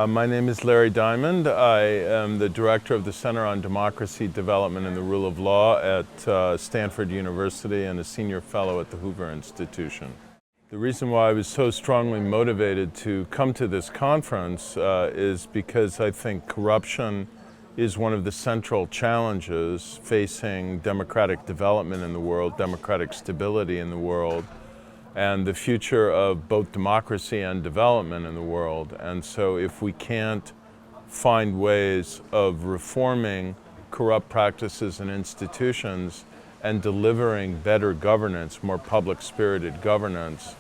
My name is Larry Diamond. I am the director of the Center on Democracy, Development, and the Rule of Law at Stanford University and a senior fellow at the Hoover Institution. The reason why I was so strongly motivated to come to this conference is because I think corruption is one of the central challenges facing democratic development in the world, democratic stability in the world, and the future of both democracy and development in the world. And so if we can't find ways of reforming corrupt practices and institutions and delivering better governance, more public-spirited governance,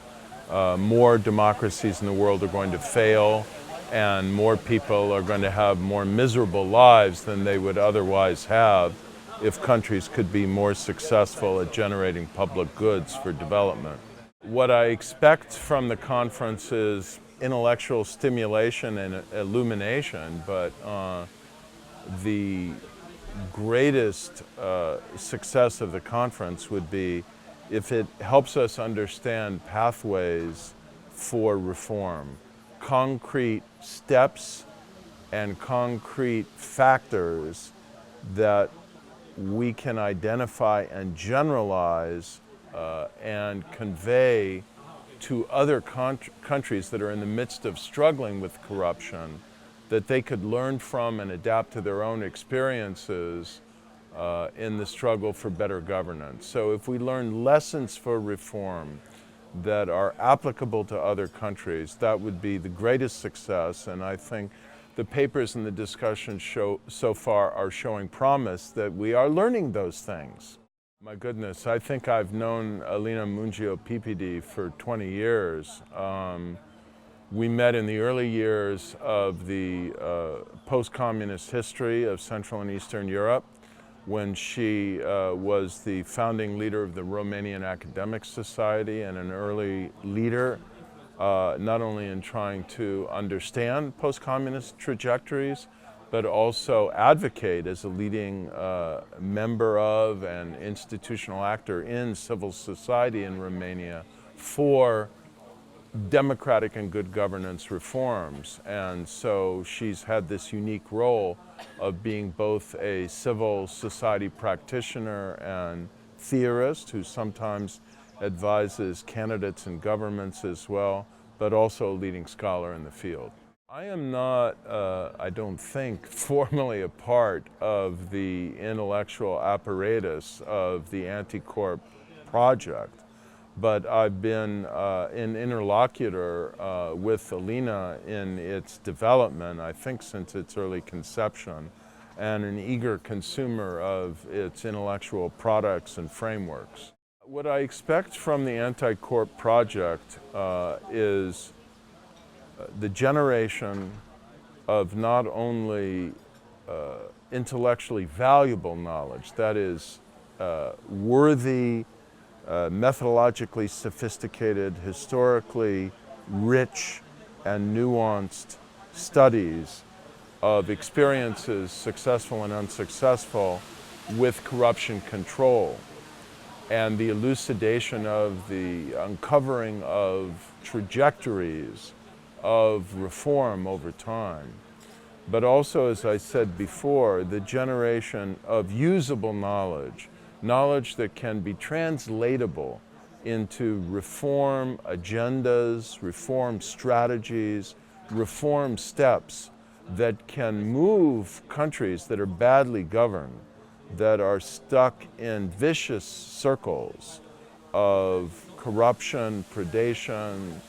more democracies in the world are going to fail, and more people are going to have more miserable lives than they would otherwise have if countries could be more successful at generating public goods for development. What I expect from the conference is intellectual stimulation and illumination, but the greatest success of the conference would be if it helps us understand pathways for reform, concrete steps and concrete factors that we can identify and generalize and convey to other countries that are in the midst of struggling with corruption, that they could learn from and adapt to their own experiences in the struggle for better governance. So if we learn lessons for reform that are applicable to other countries, that would be the greatest success. And I think the papers and the discussion so far are showing promise that we are learning those things. My goodness, I think I've known Alina Muji PPD for 20 years. We met in the early years of the post-communist history of Central and Eastern Europe when she was the founding leader of the Romanian Academic Society and an early leader not only in trying to understand post-communist trajectories, but also advocate as a leading member of and institutional actor in civil society in Romania for democratic and good governance reforms. And so she's had this unique role of being both a civil society practitioner and theorist who sometimes advises candidates and governments as well, but also a leading scholar in the field. I am not, I don't think, formally a part of the intellectual apparatus of the Anti-Corp project, but I've been an interlocutor with Alina in its development, I think since its early conception, and an eager consumer of its intellectual products and frameworks. What I expect from the Anti-Corp project is the generation of not only intellectually valuable knowledge, that is worthy, methodologically sophisticated, historically rich and nuanced studies of experiences, successful and unsuccessful, with corruption control, and the elucidation of the uncovering of trajectories of reform over time. But also, as I said before, the generation of usable knowledge, knowledge that can be translatable into reform agendas, reform strategies, reform steps that can move countries that are badly governed, that are stuck in vicious circles of corruption, predation,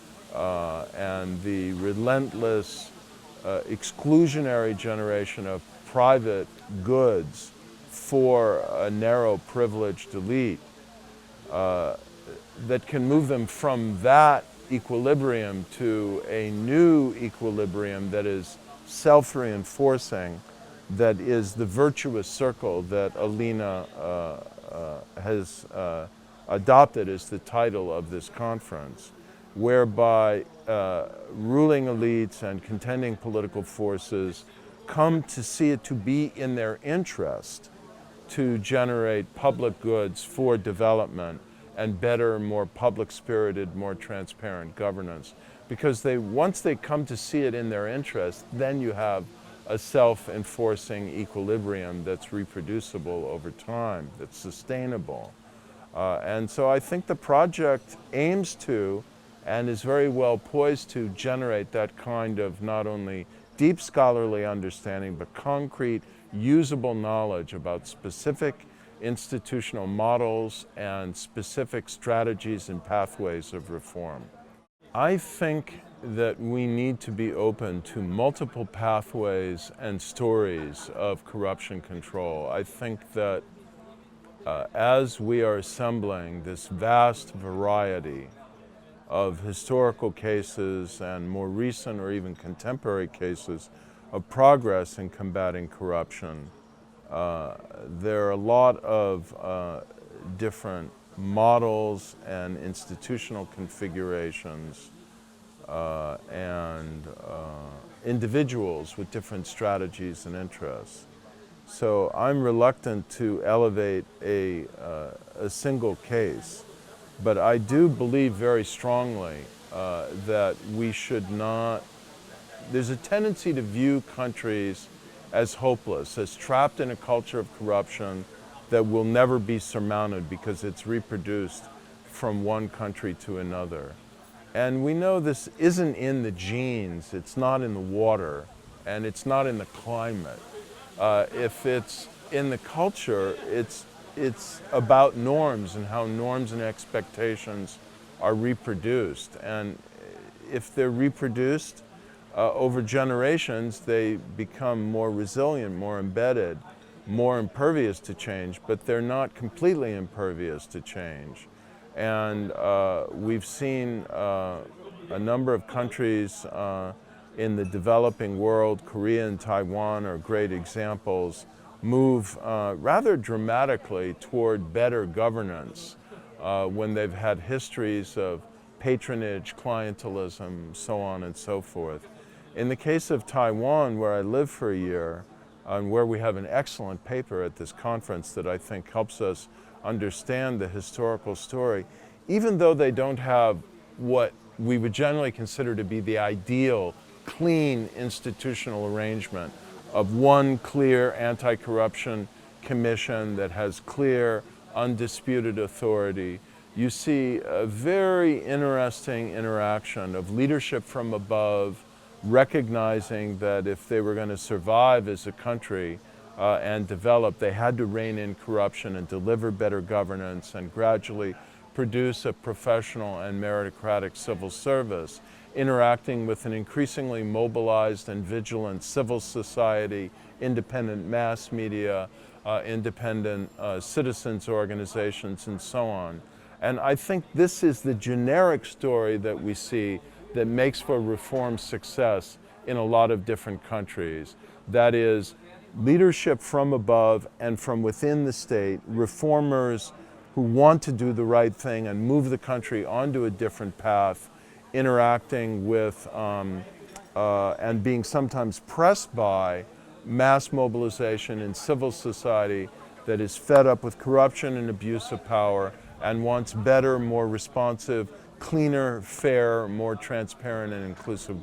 and the relentless exclusionary generation of private goods for a narrow privileged elite, that can move them from that equilibrium to a new equilibrium that is self-reinforcing, that is the virtuous circle that Alina has adopted as the title of this conference, whereby ruling elites and contending political forces come to see it to be in their interest to generate public goods for development and better, more public-spirited, more transparent governance. because once they come to see it in their interest, then you have a self-enforcing equilibrium that's reproducible over time, that's sustainable. And so I think the project aims to and is very well poised to generate that kind of not only deep scholarly understanding, but concrete, usable knowledge about specific institutional models and specific strategies and pathways of reform. I think that we need to be open to multiple pathways and stories of corruption control. I think that as we are assembling this vast variety of historical cases and more recent or even contemporary cases of progress in combating corruption, there are a lot of different models and institutional configurations and individuals with different strategies and interests. So I'm reluctant to elevate a single case, but I do believe very strongly that we should not, there's a tendency to view countries as hopeless, as trapped in a culture of corruption that will never be surmounted because it's reproduced from one country to another. And we know this isn't in the genes, it's not in the water, and it's not in the climate. If it's in the culture, it's about norms and how norms and expectations are reproduced. And if they're reproduced over generations, they become more resilient, more embedded, more impervious to change, but they're not completely impervious to change. And we've seen a number of countries in the developing world, Korea and Taiwan are great examples, move rather dramatically toward better governance when they've had histories of patronage, clientelism, so on and so forth. In the case of Taiwan, where I lived for a year, and where we have an excellent paper at this conference that I think helps us understand the historical story, even though they don't have what we would generally consider to be the ideal, clean institutional arrangement of one clear anti-corruption commission that has clear, undisputed authority, you see a very interesting interaction of leadership from above, recognizing that if they were going to survive as a country and develop, they had to rein in corruption and deliver better governance and gradually produce a professional and meritocratic civil service, interacting with an increasingly mobilized and vigilant civil society, independent mass media, independent citizens organizations, and so on. And I think this is the generic story that we see that makes for reform success in a lot of different countries. That is, leadership from above and from within the state, reformers who want to do the right thing and move the country onto a different path, interacting with and being sometimes pressed by mass mobilization in civil society that is fed up with corruption and abuse of power and wants better, more responsive, cleaner, fair, more transparent and inclusive